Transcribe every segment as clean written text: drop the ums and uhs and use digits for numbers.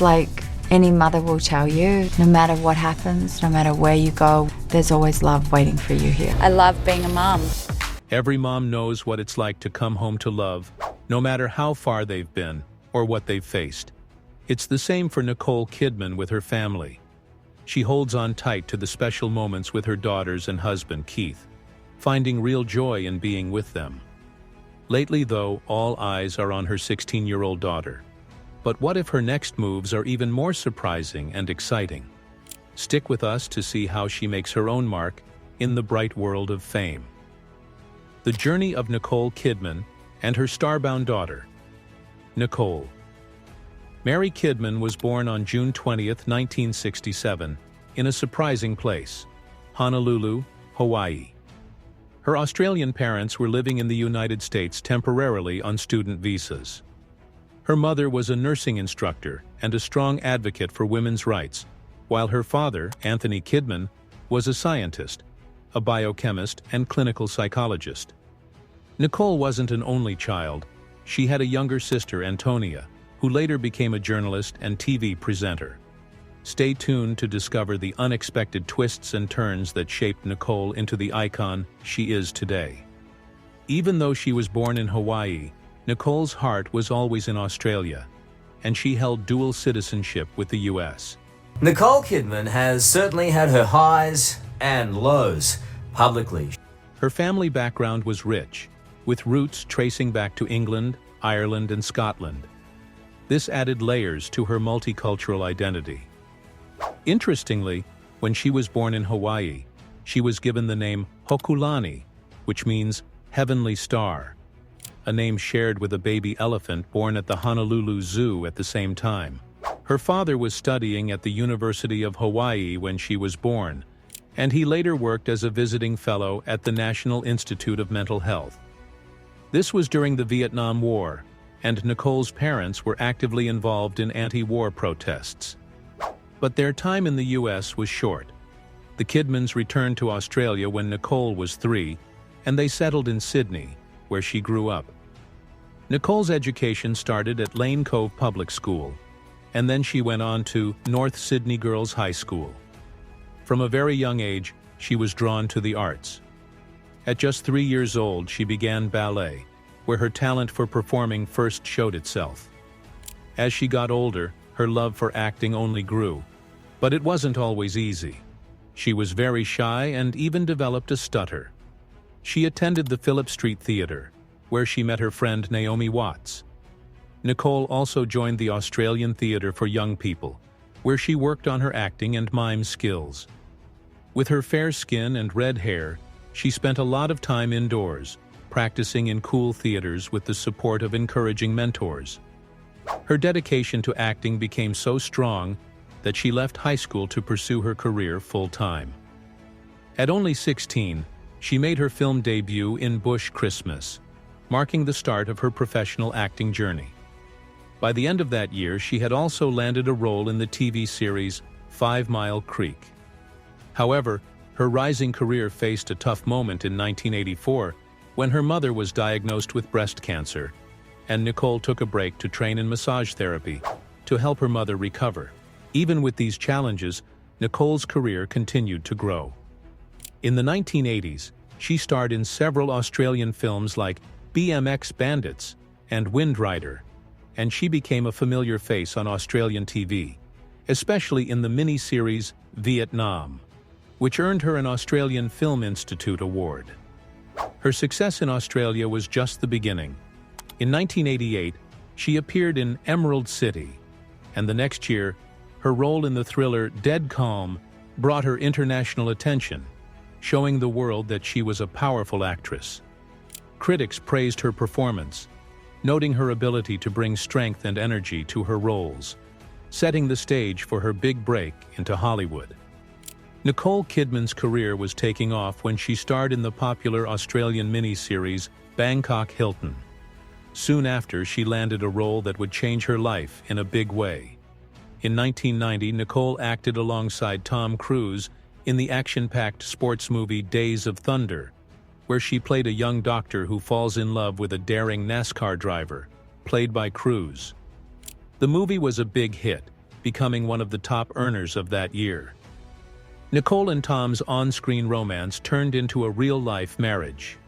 Just like any mother will tell you, no matter what happens, no matter where you go, there's always love waiting for you here. I love being a mom. Every mom knows what it's like to come home to love, no matter how far they've been or what they've faced. It's the same for Nicole Kidman with her family. She holds on tight to the special moments with her daughters and husband, Keith, finding real joy in being with them. Lately, though, all eyes are on her 16-year-old daughter. But what if her next moves are even more surprising and exciting? Stick with us to see how she makes her own mark in the bright world of fame. The journey of Nicole Kidman and her starbound daughter. Nicole. Mary Kidman was born on June 20, 1967, in a surprising place, Honolulu, Hawaii. Her Australian parents were living in the United States temporarily on student visas. Her mother was a nursing instructor and a strong advocate for women's rights, while her father, Anthony Kidman, was a scientist, a biochemist, and clinical psychologist. Nicole wasn't an only child. She had a younger sister, Antonia, who later became a journalist and TV presenter. Stay tuned to discover the unexpected twists and turns that shaped Nicole into the icon she is today. Even though she was born in Hawaii, Nicole's heart was always in Australia, and she held dual citizenship with the US. Nicole Kidman has certainly had her highs and lows publicly. Her family background was rich, with roots tracing back to England, Ireland, and Scotland. This added layers to her multicultural identity. Interestingly, when she was born in Hawaii, she was given the name Hokulani, which means heavenly star, a name shared with a baby elephant born at the Honolulu Zoo at the same time. Her father was studying at the University of Hawaii when she was born, and he later worked as a visiting fellow at the National Institute of Mental Health. This was during the Vietnam War, and Nicole's parents were actively involved in anti-war protests. But their time in the US was short. The Kidmans returned to Australia when Nicole was 3, and they settled in Sydney, where she grew up. Nicole's education started at Lane Cove Public School, and then she went on to North Sydney Girls High School. From a very young age, she was drawn to the arts. At just 3 years old, she began ballet, where her talent for performing first showed itself. As she got older, her love for acting only grew, but it wasn't always easy. She was very shy and even developed a stutter. She attended the Phillip Street Theatre, where she met her friend Naomi Watts. Nicole also joined the Australian Theatre for Young People, where she worked on her acting and mime skills. With her fair skin and red hair, she spent a lot of time indoors, practicing in cool theaters with the support of encouraging mentors. Her dedication to acting became so strong that she left high school to pursue her career full-time. At only 16, she made her film debut in Bush Christmas, marking the start of her professional acting journey. By the end of that year, she had also landed a role in the TV series 5 Mile Creek. However, her rising career faced a tough moment in 1984 when her mother was diagnosed with breast cancer, and Nicole took a break to train in massage therapy to help her mother recover. Even with these challenges, Nicole's career continued to grow. In the 1980s, she starred in several Australian films like BMX Bandits and Wind Rider, and she became a familiar face on Australian TV, especially in the mini-series Vietnam, which earned her an Australian Film Institute award. Her success in Australia was just the beginning. In 1988, she appeared in Emerald City, and the next year, her role in the thriller Dead Calm brought her international attention, showing the world that she was a powerful actress. Critics praised her performance, noting her ability to bring strength and energy to her roles, setting the stage for her big break into Hollywood. Nicole Kidman's career was taking off when she starred in the popular Australian miniseries Bangkok Hilton. Soon after, she landed a role that would change her life in a big way. In 1990, Nicole acted alongside Tom Cruise in the action-packed sports movie Days of Thunder, where she played a young doctor who falls in love with a daring NASCAR driver, played by Cruise. The movie was a big hit, becoming one of the top earners of that year. Nicole and Tom's on-screen romance turned into a real-life marriage.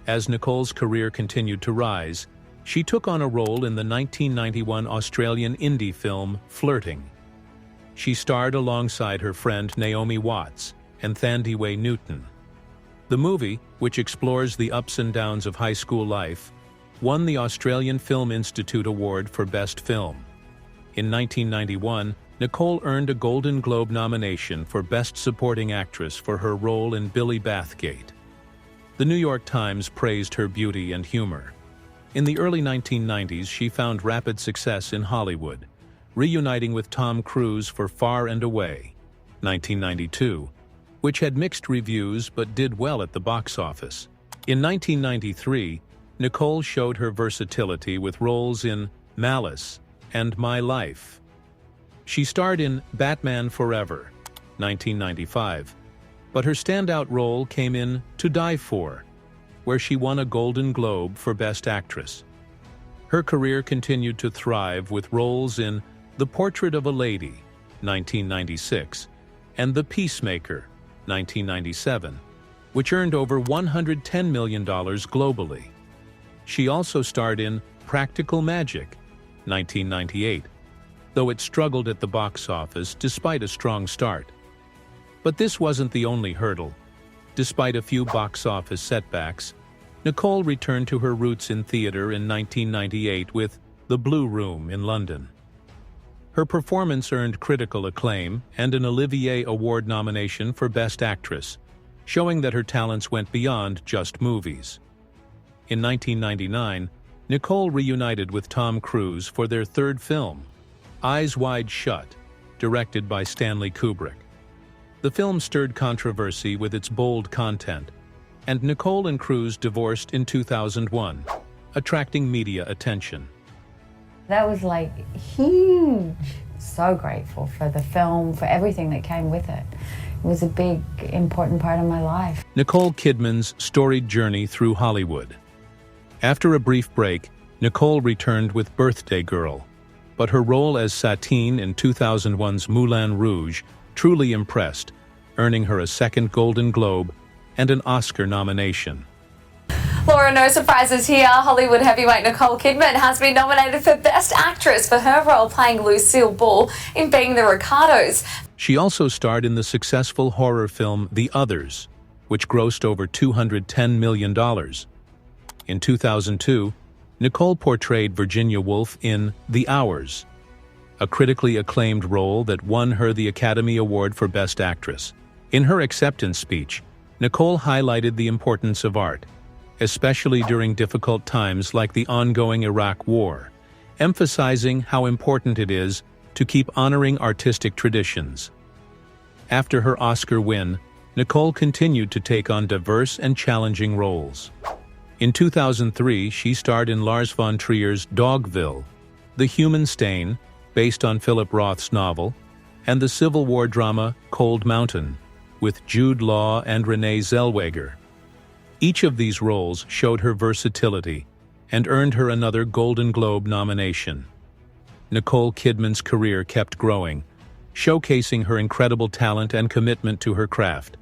As Nicole's career continued to rise, she took on a role in the 1991 Australian indie film Flirting. She starred alongside her friend Naomi Watts and Thandiwe Newton. The movie, which explores the ups and downs of high school life, won the Australian Film Institute Award for Best Film. In 1991, Nicole earned a Golden Globe nomination for Best Supporting Actress for her role in Billy Bathgate. The New York Times praised her beauty and humor. In the early 1990s, she found rapid success in Hollywood, reuniting with Tom Cruise for Far and Away, 1992, which had mixed reviews but did well at the box office. In 1993, Nicole showed her versatility with roles in Malice and My Life. She starred in Batman Forever, 1995, but her standout role came in To Die For, where she won a Golden Globe for Best Actress. Her career continued to thrive with roles in The Portrait of a Lady, 1996, and The Peacemaker, 1997, which earned over $110 million globally. She also starred in Practical Magic, 1998, though it struggled at the box office despite a strong start. But this wasn't the only hurdle. Despite a few box office setbacks, Nicole returned to her roots in theater in 1998 with The Blue Room in London. Her performance earned critical acclaim and an Olivier Award nomination for Best Actress, showing that her talents went beyond just movies. In 1999, Nicole reunited with Tom Cruise for their third film, Eyes Wide Shut, directed by Stanley Kubrick. The film stirred controversy with its bold content, and Nicole and Cruise divorced in 2001, attracting media attention. That was like huge. So grateful for the film, for everything that came with it. It was a big, important part of my life. Nicole Kidman's storied journey through Hollywood. After a brief break, Nicole returned with Birthday Girl, but her role as Satine in 2001's Moulin Rouge truly impressed, earning her a second Golden Globe and an Oscar nomination. Laura, no surprises here. Hollywood heavyweight Nicole Kidman has been nominated for Best Actress for her role playing Lucille Ball in Being the Ricardos. She also starred in the successful horror film The Others, which grossed over $210 million. In 2002, Nicole portrayed Virginia Woolf in The Hours, a critically acclaimed role that won her the Academy Award for Best Actress. In her acceptance speech, Nicole highlighted the importance of art, especially during difficult times like the ongoing Iraq War, emphasizing how important it is to keep honoring artistic traditions. After her Oscar win, Nicole continued to take on diverse and challenging roles. In 2003, she starred in Lars von Trier's Dogville, The Human Stain, based on Philip Roth's novel, and the Civil War drama Cold Mountain, with Jude Law and Renee Zellweger. Each of these roles showed her versatility and earned her another Golden Globe nomination. Nicole Kidman's career kept growing, showcasing her incredible talent and commitment to her craft,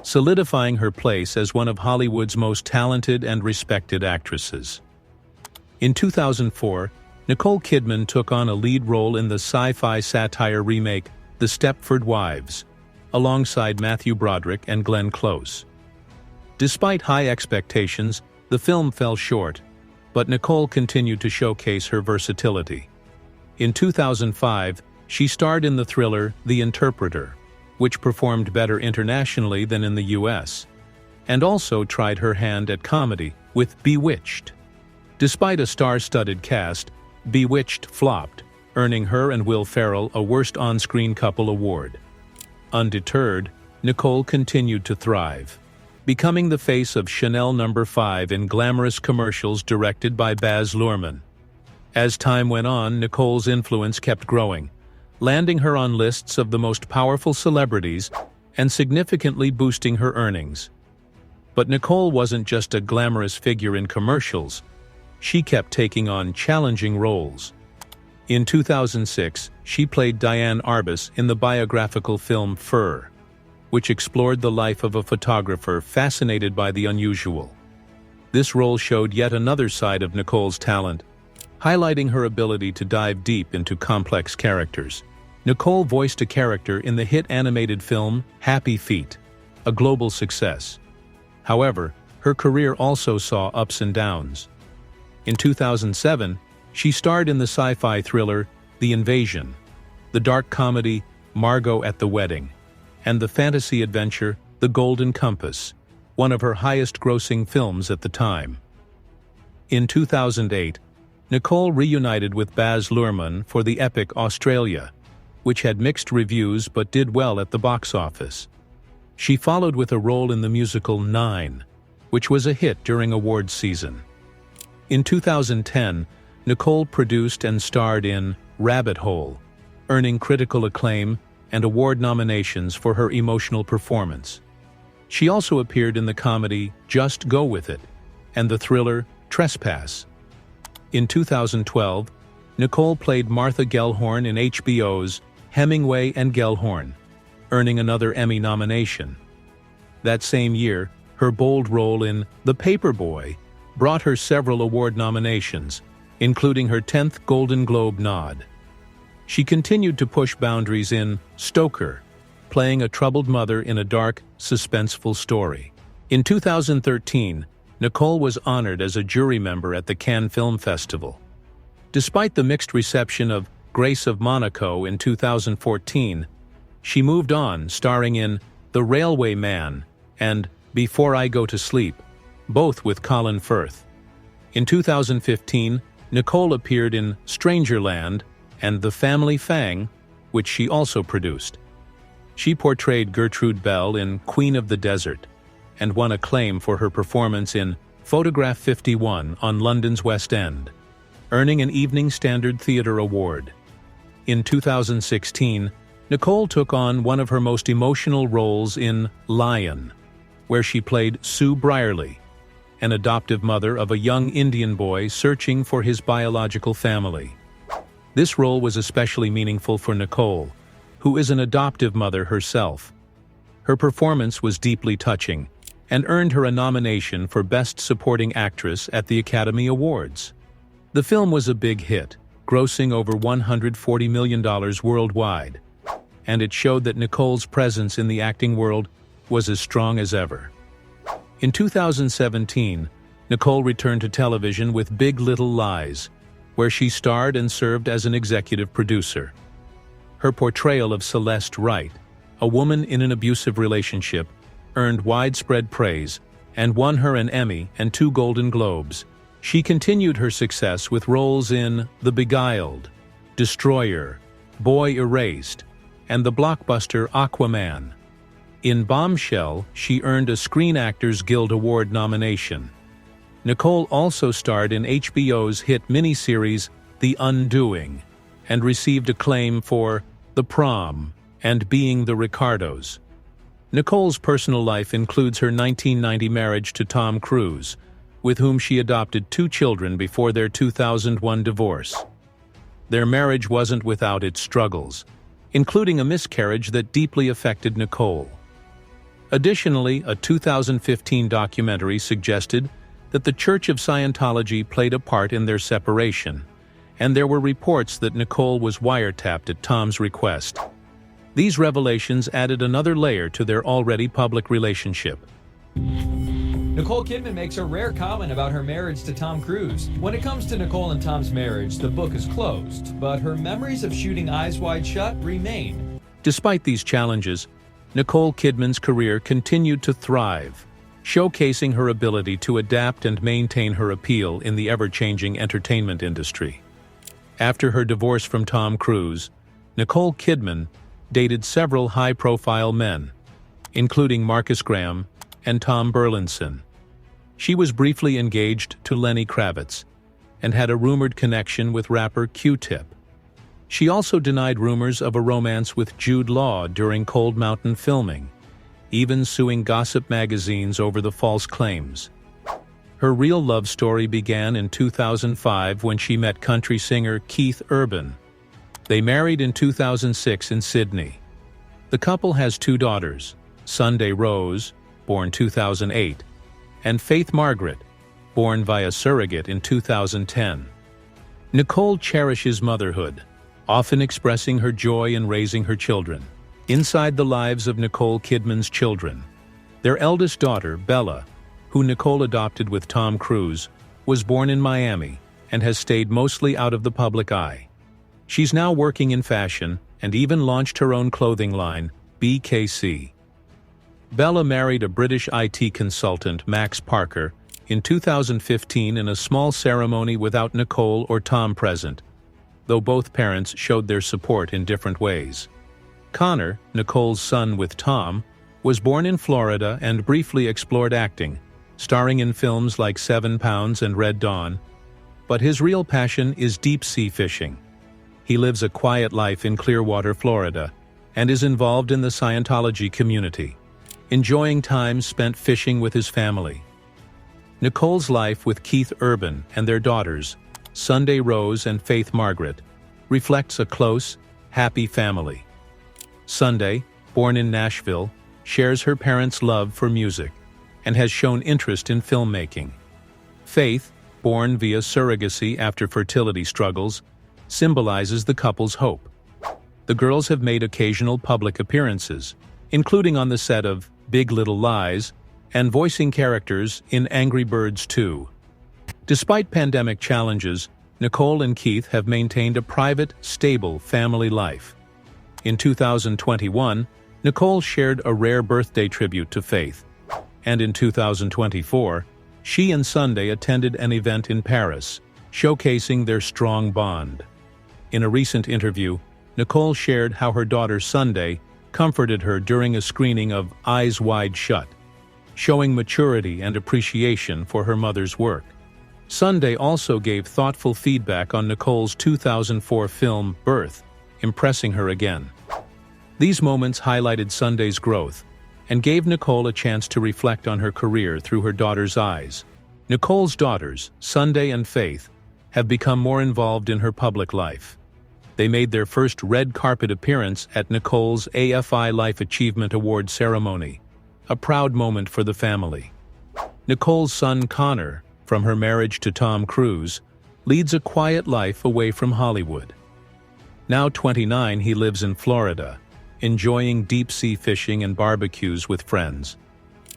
solidifying her place as one of Hollywood's most talented and respected actresses. In 2004, Nicole Kidman took on a lead role in the sci-fi satire remake The Stepford Wives, alongside Matthew Broderick and Glenn Close. Despite high expectations, the film fell short, but Nicole continued to showcase her versatility. In 2005, she starred in the thriller The Interpreter, which performed better internationally than in the US, and also tried her hand at comedy with Bewitched. Despite a star-studded cast, Bewitched flopped, earning her and Will Ferrell a Worst On-Screen Couple award. Undeterred, Nicole continued to thrive, becoming the face of Chanel No. 5 in glamorous commercials directed by Baz Luhrmann. As time went on, Nicole's influence kept growing, landing her on lists of the most powerful celebrities and significantly boosting her earnings. But Nicole wasn't just a glamorous figure in commercials. She kept taking on challenging roles. In 2006, she played Diane Arbus in the biographical film Fur, which explored the life of a photographer fascinated by the unusual. This role showed yet another side of Nicole's talent, highlighting her ability to dive deep into complex characters. Nicole voiced a character in the hit animated film Happy Feet, a global success. However, her career also saw ups and downs. In 2007, she starred in the sci-fi thriller The Invasion, the dark comedy Margot at the Wedding, and the fantasy adventure The Golden Compass, one of her highest-grossing films at the time. In 2008, Nicole reunited with Baz Luhrmann for the epic Australia, which had mixed reviews but did well at the box office. She followed with a role in the musical Nine, which was a hit during awards season. In 2010, Nicole produced and starred in Rabbit Hole, earning critical acclaim and award nominations for her emotional performance. She also appeared in the comedy Just Go With It and the thriller Trespass. In 2012, Nicole played Martha Gellhorn in HBO's Hemingway and Gellhorn, earning another Emmy nomination. That same year, her bold role in The Paperboy brought her several award nominations, including her 10th Golden Globe nod. She continued to push boundaries in Stoker, playing a troubled mother in a dark, suspenseful story. In 2013, Nicole was honored as a jury member at the Cannes Film Festival. Despite the mixed reception of Grace of Monaco in 2014, she moved on, starring in The Railway Man and Before I Go to Sleep, both with Colin Firth. In 2015, Nicole appeared in Strangerland and The Family Fang, which she also produced. She portrayed Gertrude Bell in Queen of the Desert and won acclaim for her performance in Photograph 51 on London's West End, earning an Evening Standard Theatre Award. In 2016, Nicole took on one of her most emotional roles in Lion, where she played Sue Brierley, an adoptive mother of a young Indian boy searching for his biological family. This role was especially meaningful for Nicole, who is an adoptive mother herself. Her performance was deeply touching and earned her a nomination for Best Supporting Actress at the Academy Awards. The film was a big hit, grossing over $140 million worldwide, and it showed that Nicole's presence in the acting world was as strong as ever. In 2017, Nicole returned to television with Big Little Lies, where she starred and served as an executive producer. Her portrayal of Celeste Wright, a woman in an abusive relationship, earned widespread praise and won her an Emmy and 2 Golden Globes. She continued her success with roles in The Beguiled, Destroyer, Boy Erased, and the blockbuster Aquaman. In Bombshell, she earned a Screen Actors Guild Award nomination. Nicole also starred in HBO's hit miniseries The Undoing and received acclaim for The Prom and Being the Ricardos. Nicole's personal life includes her 1990 marriage to Tom Cruise, with whom she adopted 2 children before their 2001 divorce. Their marriage wasn't without its struggles, including a miscarriage that deeply affected Nicole. Additionally, a 2015 documentary suggested that the Church of Scientology played a part in their separation, and there were reports that Nicole was wiretapped at Tom's request. These revelations added another layer to their already public relationship. Nicole Kidman makes a rare comment about her marriage to Tom Cruise. When it comes to Nicole and Tom's marriage, the book is closed, but her memories of shooting Eyes Wide Shut remain. Despite these challenges, Nicole Kidman's career continued to thrive, showcasing her ability to adapt and maintain her appeal in the ever-changing entertainment industry. After her divorce from Tom Cruise, Nicole Kidman dated several high-profile men, including Marcus Graham and Tom Burlinson. She was briefly engaged to Lenny Kravitz and had a rumored connection with rapper Q-Tip. She also denied rumors of a romance with Jude Law during Cold Mountain filming, even suing gossip magazines over the false claims. Her real love story began in 2005 when she met country singer Keith Urban. They married in 2006 in Sydney. The couple has 2 daughters, Sunday Rose, born 2008, and Faith Margaret, born via surrogate in 2010. Nicole cherishes motherhood, often expressing her joy in raising her children. Inside the lives of Nicole Kidman's children, their eldest daughter, Bella, who Nicole adopted with Tom Cruise, was born in Miami and has stayed mostly out of the public eye. She's now working in fashion and even launched her own clothing line, BKC. Bella married a British IT consultant, Max Parker, in 2015 in a small ceremony without Nicole or Tom present, though both parents showed their support in different ways. Connor, Nicole's son with Tom, was born in Florida and briefly explored acting, starring in films like 7 Pounds and Red Dawn, but his real passion is deep-sea fishing. He lives a quiet life in Clearwater, Florida, and is involved in the Scientology community, enjoying time spent fishing with his family. Nicole's life with Keith Urban and their daughters, Sunday Rose and Faith Margaret, reflects a close, happy family. Sunday, born in Nashville, shares her parents' love for music and has shown interest in filmmaking. Faith, born via surrogacy after fertility struggles, symbolizes the couple's hope. The girls have made occasional public appearances, including on the set of Big Little Lies and voicing characters in Angry Birds 2. Despite pandemic challenges, Nicole and Keith have maintained a private, stable family life. In 2021, Nicole shared a rare birthday tribute to Faith, and in 2024, she and Sunday attended an event in Paris, showcasing their strong bond. In a recent interview, Nicole shared how her daughter Sunday comforted her during a screening of Eyes Wide Shut, showing maturity and appreciation for her mother's work. Sunday also gave thoughtful feedback on Nicole's 2004 film Birth, impressing her again. These moments highlighted Sunday's growth and gave Nicole a chance to reflect on her career through her daughter's eyes. Nicole's daughters, Sunday and Faith, have become more involved in her public life. They made their first red carpet appearance at Nicole's AFI Life Achievement Award ceremony, a proud moment for the family. Nicole's son Connor, from her marriage to Tom Cruise, leads a quiet life away from Hollywood. Now 29, he lives in Florida, enjoying deep-sea fishing and barbecues with friends.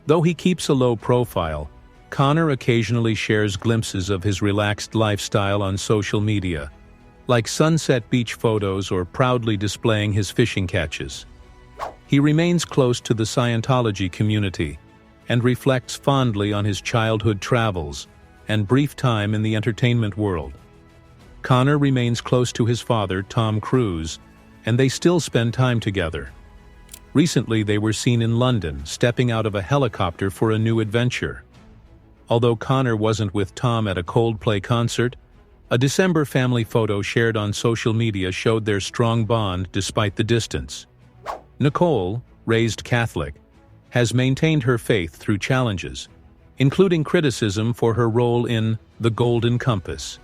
Though he keeps a low profile, Connor occasionally shares glimpses of his relaxed lifestyle on social media, like sunset beach photos or proudly displaying his fishing catches. He remains close to the Scientology community and reflects fondly on his childhood travels and brief time in the entertainment world. Connor remains close to his father, Tom Cruise, and they still spend time together. Recently, they were seen in London, stepping out of a helicopter for a new adventure. Although Connor wasn't with Tom at a Coldplay concert, a December family photo shared on social media showed their strong bond despite the distance. Nicole, raised Catholic, has maintained her faith through challenges, including criticism for her role in The Golden Compass.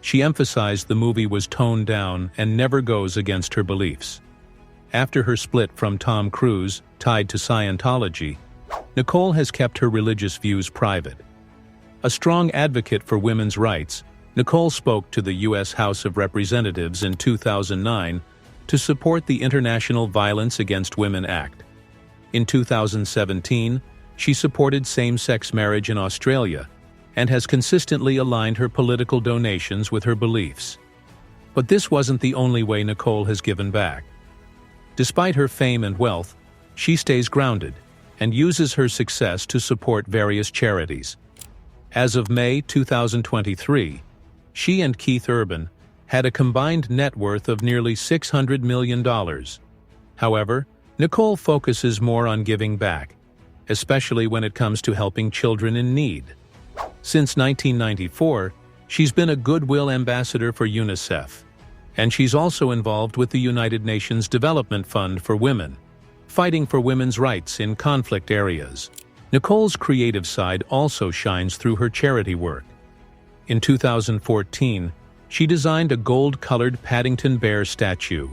She emphasized the movie was toned down and never goes against her beliefs. After her split from Tom Cruise, tied to Scientology, Nicole has kept her religious views private. A strong advocate for women's rights, Nicole spoke to the U.S. House of Representatives in 2009 to support the International Violence Against Women Act. In 2017, she supported same-sex marriage in Australia and has consistently aligned her political donations with her beliefs. But this wasn't the only way Nicole has given back. Despite her fame and wealth, she stays grounded and uses her success to support various charities. As of May 2023, she and Keith Urban had a combined net worth of nearly $600 million. However, Nicole focuses more on giving back, especially when it comes to helping children in need. Since 1994, she's been a Goodwill ambassador for UNICEF, and she's also involved with the United Nations Development Fund for Women, fighting for women's rights in conflict areas. Nicole's creative side also shines through her charity work. In 2014, she designed a gold-colored Paddington Bear statue,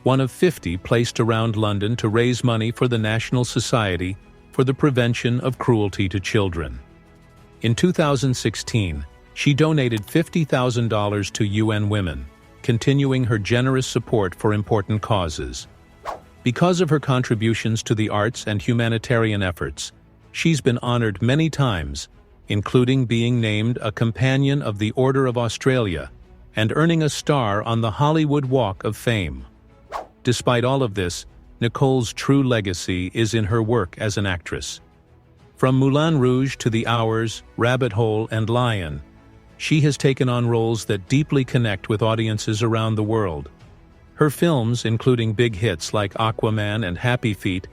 one of 50 placed around London to raise money for the National Society for the Prevention of Cruelty to Children. In 2016, she donated $50,000 to UN Women, continuing her generous support for important causes. Because of her contributions to the arts and humanitarian efforts, she's been honored many times, including being named a Companion of the Order of Australia and earning a star on the Hollywood Walk of Fame. Despite all of this, Nicole's true legacy is in her work as an actress. From Moulin Rouge to The Hours, Rabbit Hole, and Lion, she has taken on roles that deeply connect with audiences around the world. Her films, including big hits like Aquaman and Happy Feet,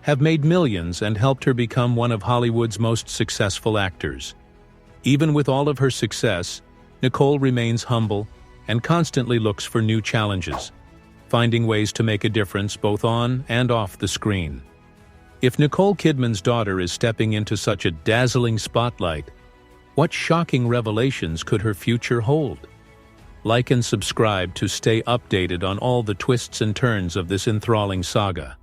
have made millions and helped her become one of Hollywood's most successful actors. Even with all of her success, Nicole remains humble and constantly looks for new challenges, finding ways to make a difference both on and off the screen. If Nicole Kidman's daughter is stepping into such a dazzling spotlight, what shocking revelations could her future hold? Like and subscribe to stay updated on all the twists and turns of this enthralling saga.